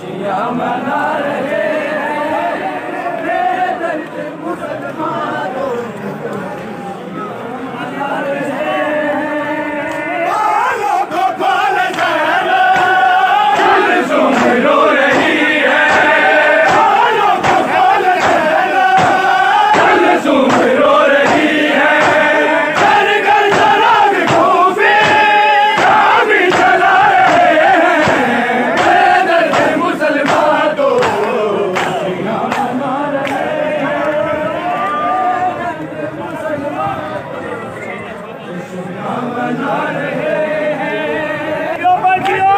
खुशियाँ मना रहे हैं बेदर्द मुसलमानों मना रहे हैं। बालों को खोल जरा जुल्म रो रही है, बालों को खोल जरा जुल्म रो रही है। घर घर शराब खूबी काफी चला रहे हैं बेदर्द मुसलमान को खुशियाँ मना रहे हैं बेदर्द मुसलमान खुशियाँ मना रहे हैं। यो बच्चियों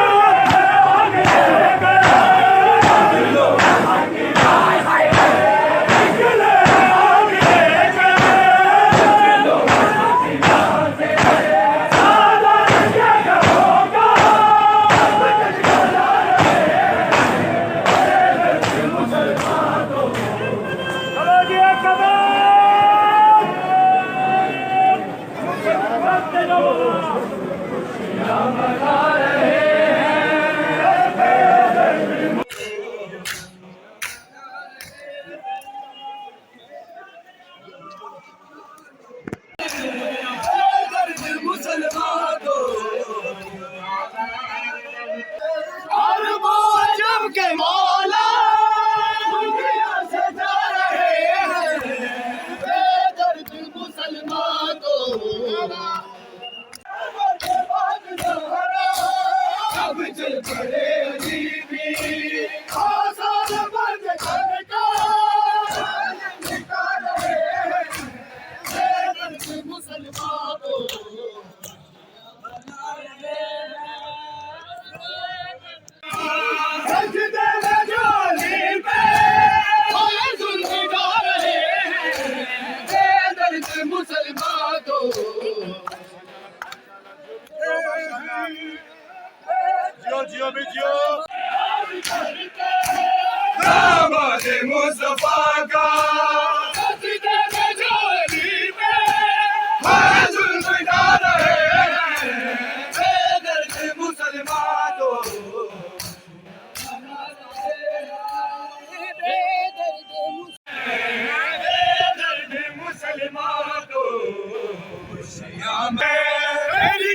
और वो जब के मौला दुनिया से जा रहे हैं बेदर्द मुसलमान को अब चल पड़े अजीबी आसान बंद कर निकाल रहे हैं बेदर्द मुसलमान को सजदे में जोली पे और जुल्म गा रहे हैं बेदर्द मुसलमान को। जियो जियो भी जियो दामद मुस्तफा का सजदे में जोली पे और जुल्म गा रहे हैं बेदर्द मुसलमान को। मुसलमान को खुशियाँ मेरी